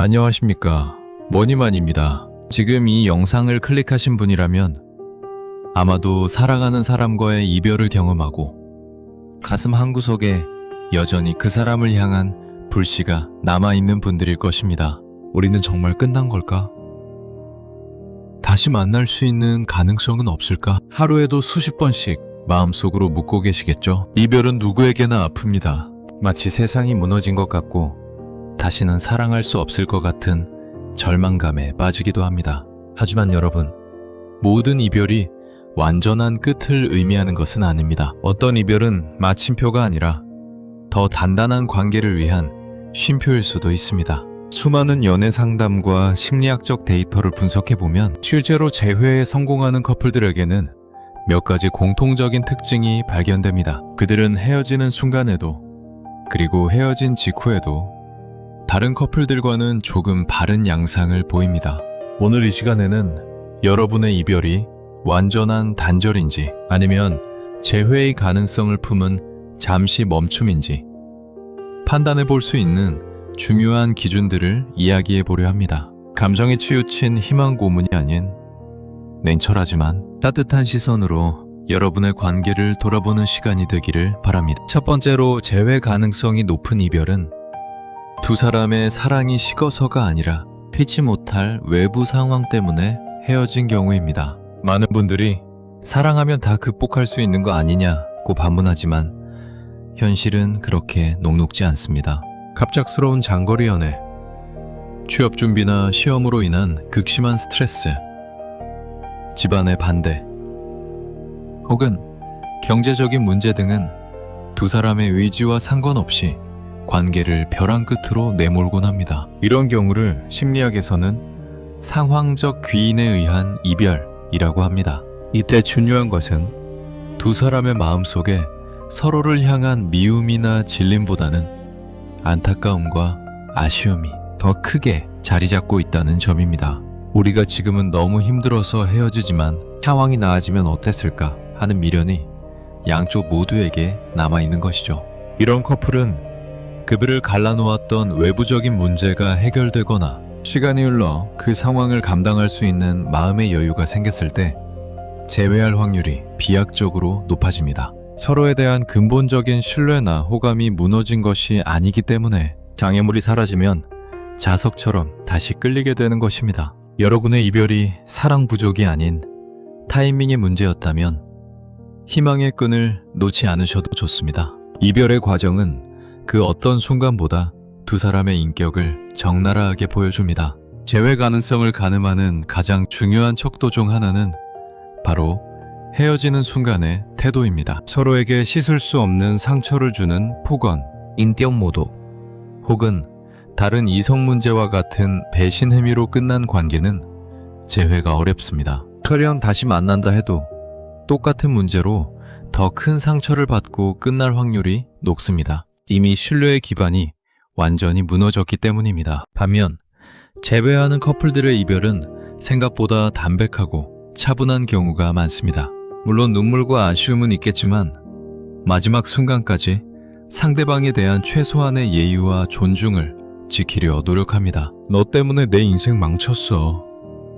안녕하십니까. 머니만입니다. 지금 이 영상을 클릭하신 분이라면 아마도 사랑하는 사람과의 이별을 경험하고 가슴 한구석에 여전히 그 사람을 향한 불씨가 남아있는 분들일 것입니다. 우리는 정말 끝난 걸까? 다시 만날 수 있는 가능성은 없을까? 하루에도 수십 번씩 마음속으로 묻고 계시겠죠? 이별은 누구에게나 아픕니다. 마치 세상이 무너진 것 같고 다시는 사랑할 수 없을 것 같은 절망감에 빠지기도 합니다. 하지만 여러분, 모든 이별이 완전한 끝을 의미하는 것은 아닙니다. 어떤 이별은 마침표가 아니라 더 단단한 관계를 위한 쉼표일 수도 있습니다. 수많은 연애 상담과 심리학적 데이터를 분석해보면 실제로 재회에 성공하는 커플들에게는 몇 가지 공통적인 특징이 발견됩니다. 그들은 헤어지는 순간에도 그리고 헤어진 직후에도 다른 커플들과는 조금 다른 양상을 보입니다. 오늘 이 시간에는 여러분의 이별이 완전한 단절인지 아니면 재회의 가능성을 품은 잠시 멈춤인지 판단해 볼 수 있는 중요한 기준들을 이야기해 보려 합니다. 감정에 치우친 희망 고문이 아닌 냉철하지만 따뜻한 시선으로 여러분의 관계를 돌아보는 시간이 되기를 바랍니다. 첫 번째로 재회 가능성이 높은 이별은 두 사람의 사랑이 식어서가 아니라 피치 못할 외부 상황 때문에 헤어진 경우입니다. 많은 분들이 사랑하면 다 극복할 수 있는 거 아니냐고 반문하지만 현실은 그렇게 녹록지 않습니다. 갑작스러운 장거리 연애, 취업 준비나 시험으로 인한 극심한 스트레스, 집안의 반대, 혹은 경제적인 문제 등은 두 사람의 의지와 상관없이 관계를 벼랑 끝으로 내몰곤 합니다. 이런 경우를 심리학에서는 상황적 귀인에 의한 이별이라고 합니다. 이때 중요한 것은 두 사람의 마음속에 서로를 향한 미움이나 질림보다는 안타까움과 아쉬움이 더 크게 자리 잡고 있다는 점입니다. 우리가 지금은 너무 힘들어서 헤어지지만 상황이 나아지면 어땠을까 하는 미련이 양쪽 모두에게 남아있는 것이죠. 이런 커플은 그들을 갈라놓았던 외부적인 문제가 해결되거나 시간이 흘러 그 상황을 감당할 수 있는 마음의 여유가 생겼을 때 재회할 확률이 비약적으로 높아집니다. 서로에 대한 근본적인 신뢰나 호감이 무너진 것이 아니기 때문에 장애물이 사라지면 자석처럼 다시 끌리게 되는 것입니다. 여러분의 이별이 사랑 부족이 아닌 타이밍의 문제였다면 희망의 끈을 놓지 않으셔도 좋습니다. 이별의 과정은 그 어떤 순간보다 두 사람의 인격을 적나라하게 보여줍니다. 재회 가능성을 가늠하는 가장 중요한 척도 중 하나는 바로 헤어지는 순간의 태도입니다. 서로에게 씻을 수 없는 상처를 주는 폭언, 인격모독, 혹은 다른 이성 문제와 같은 배신 행위로 끝난 관계는 재회가 어렵습니다. 설령 다시 만난다 해도 똑같은 문제로 더 큰 상처를 받고 끝날 확률이 높습니다. 이미 신뢰의 기반이 완전히 무너졌기 때문입니다. 반면 재회하는 커플들의 이별은 생각보다 담백하고 차분한 경우가 많습니다. 물론 눈물과 아쉬움은 있겠지만 마지막 순간까지 상대방에 대한 최소한의 예의와 존중을 지키려 노력합니다. 너 때문에 내 인생 망쳤어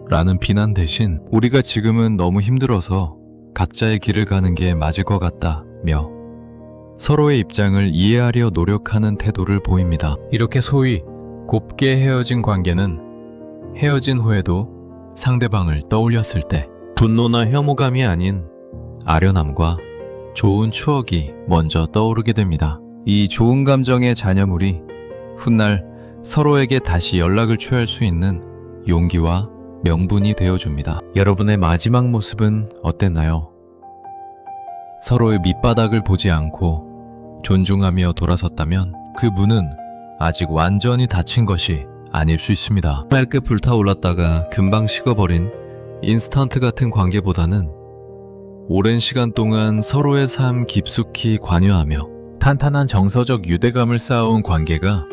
라는 비난 대신 우리가 지금은 너무 힘들어서 각자의 길을 가는 게 맞을 것 같다며 서로의 입장을 이해하려 노력하는 태도를 보입니다. 이렇게 소위 곱게 헤어진 관계는 헤어진 후에도 상대방을 떠올렸을 때 분노나 혐오감이 아닌 아련함과 좋은 추억이 먼저 떠오르게 됩니다. 이 좋은 감정의 잔여물이 훗날 서로에게 다시 연락을 취할 수 있는 용기와 명분이 되어줍니다. 여러분의 마지막 모습은 어땠나요? 서로의 밑바닥을 보지 않고 존중하며 돌아섰다면 그 문은 아직 완전히 닫힌 것이 아닐 수 있습니다. 맑게 불타올랐다가 금방 식어버린 인스턴트 같은 관계보다는 오랜 시간 동안 서로의 삶 깊숙이 관여하며 탄탄한 정서적 유대감을 쌓아온 관계가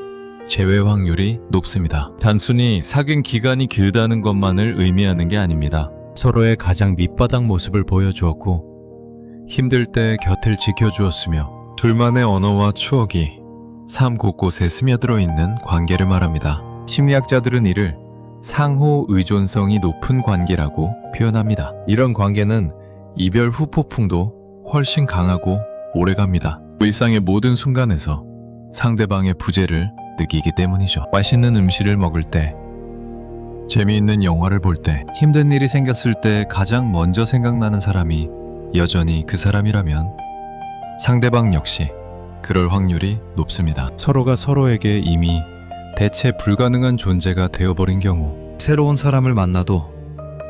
재회 확률이 높습니다. 단순히 사귄 기간이 길다는 것만을 의미하는 게 아닙니다. 서로의 가장 밑바닥 모습을 보여주었고 힘들 때 곁을 지켜주었으며 둘만의 언어와 추억이 삶 곳곳에 스며들어 있는 관계를 말합니다. 심리학자들은 이를 상호 의존성이 높은 관계라고 표현합니다. 이런 관계는 이별 후 폭풍도 훨씬 강하고 오래갑니다. 일상의 모든 순간에서 상대방의 부재를 느끼기 때문이죠. 맛있는 음식을 먹을 때, 재미있는 영화를 볼 때, 힘든 일이 생겼을 때 가장 먼저 생각나는 사람이 여전히 그 사람이라면 상대방 역시 그럴 확률이 높습니다. 서로가 서로에게 이미 대체 불가능한 존재가 되어버린 경우, 새로운 사람을 만나도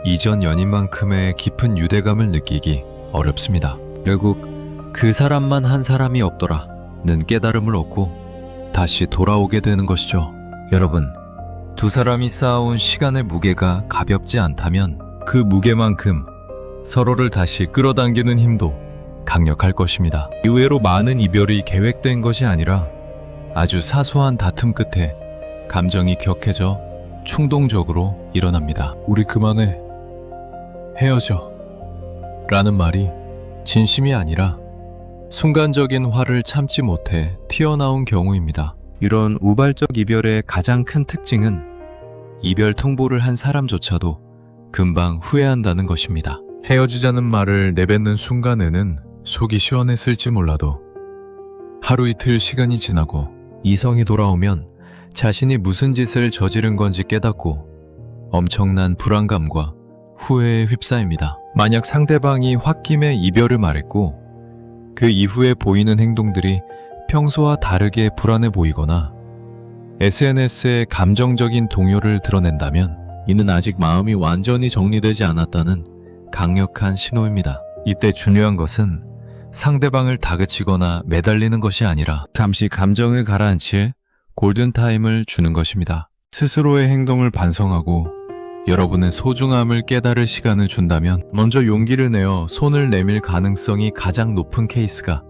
이전 연인만큼의 깊은 유대감을 느끼기 어렵습니다. 결국 그 사람만 한 사람이 없더라는 깨달음을 얻고 다시 돌아오게 되는 것이죠. 여러분, 두 사람이 쌓아온 시간의 무게가 가볍지 않다면 그 무게만큼 서로를 다시 끌어당기는 힘도 강력할 것입니다. 의외로 많은 이별이 계획된 것이 아니라 아주 사소한 다툼 끝에 감정이 격해져 충동적으로 일어납니다. 우리 그만해. 헤어져. 라는 말이 진심이 아니라 순간적인 화를 참지 못해 튀어나온 경우입니다. 이런 우발적 이별의 가장 큰 특징은 이별 통보를 한 사람조차도 금방 후회한다는 것입니다. 헤어지자는 말을 내뱉는 순간에는 속이 시원했을지 몰라도 하루 이틀 시간이 지나고 이성이 돌아오면 자신이 무슨 짓을 저지른 건지 깨닫고 엄청난 불안감과 후회에 휩싸입니다. 만약 상대방이 홧김에 이별을 말했고 그 이후에 보이는 행동들이 평소와 다르게 불안해 보이거나 SNS에 감정적인 동요를 드러낸다면 이는 아직 마음이 완전히 정리되지 않았다는 강력한 신호입니다. 이때 중요한 것은 상대방을 다그치거나 매달리는 것이 아니라 잠시 감정을 가라앉힐 골든타임을 주는 것입니다. 스스로의 행동을 반성하고 여러분의 소중함을 깨달을 시간을 준다면 먼저 용기를 내어 손을 내밀 가능성이 가장 높은 케이스가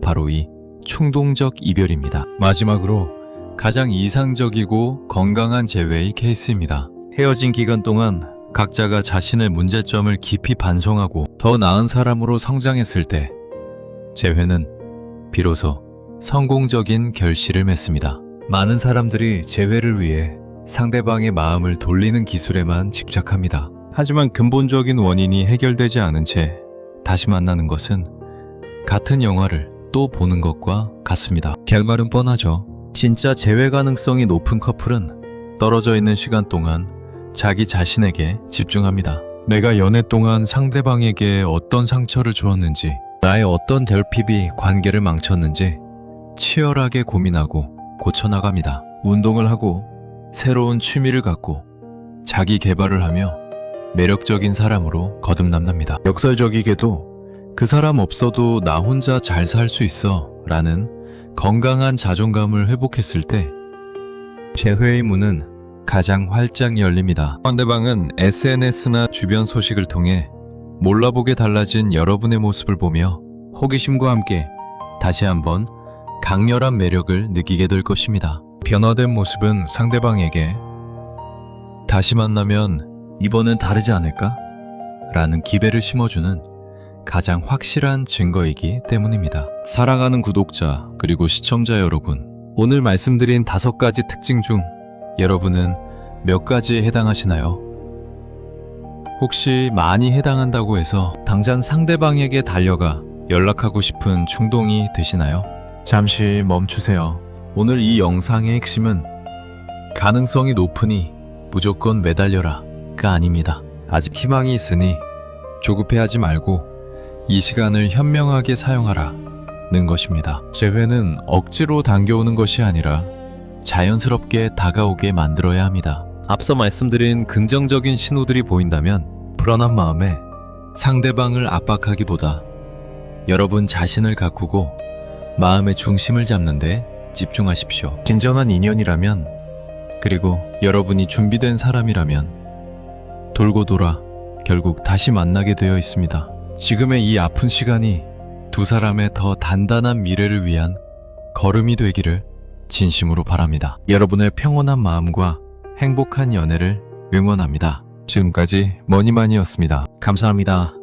바로 이 충동적 이별입니다. 마지막으로 가장 이상적이고 건강한 재회의 케이스입니다. 헤어진 기간 동안 각자가 자신의 문제점을 깊이 반성하고 더 나은 사람으로 성장했을 때 재회는 비로소 성공적인 결실을 맺습니다. 많은 사람들이 재회를 위해 상대방의 마음을 돌리는 기술에만 집착합니다. 하지만 근본적인 원인이 해결되지 않은 채 다시 만나는 것은 같은 영화를 또 보는 것과 같습니다. 결말은 뻔하죠. 진짜 재회 가능성이 높은 커플은 떨어져 있는 시간 동안 자기 자신에게 집중합니다. 내가 연애 동안 상대방에게 어떤 상처를 주었는지, 나의 어떤 결핍이 관계를 망쳤는지 치열하게 고민하고 고쳐나갑니다. 운동을 하고 새로운 취미를 갖고 자기 개발을 하며 매력적인 사람으로 거듭납니다. 역설적이게도 그 사람 없어도 나 혼자 잘 살 수 있어 라는 건강한 자존감을 회복했을 때 재회의 문은 가장 활짝 열립니다. 상대방은 SNS나 주변 소식을 통해 몰라보게 달라진 여러분의 모습을 보며 호기심과 함께 다시 한번 강렬한 매력을 느끼게 될 것입니다. 변화된 모습은 상대방에게 다시 만나면 이번엔 다르지 않을까? 라는 기대를 심어주는 가장 확실한 증거이기 때문입니다. 사랑하는 구독자 그리고 시청자 여러분, 오늘 말씀드린 5가지 특징 중 여러분은 몇 가지에 해당하시나요? 혹시 많이 해당한다고 해서 당장 상대방에게 달려가 연락하고 싶은 충동이 드시나요? 잠시 멈추세요. 오늘 이 영상의 핵심은 가능성이 높으니 무조건 매달려라가 아닙니다. 아직 희망이 있으니 조급해하지 말고 이 시간을 현명하게 사용하라는 것입니다. 재회는 억지로 당겨오는 것이 아니라 자연스럽게 다가오게 만들어야 합니다. 앞서 말씀드린 긍정적인 신호들이 보인다면 불안한 마음에 상대방을 압박하기보다 여러분 자신을 가꾸고 마음의 중심을 잡는 데 집중하십시오. 진정한 인연이라면, 그리고 여러분이 준비된 사람이라면 돌고 돌아 결국 다시 만나게 되어 있습니다. 지금의 이 아픈 시간이 두 사람의 더 단단한 미래를 위한 걸음이 되기를 진심으로 바랍니다. 여러분의 평온한 마음과 행복한 연애를 응원합니다. 지금까지 머니만이었습니다. 감사합니다.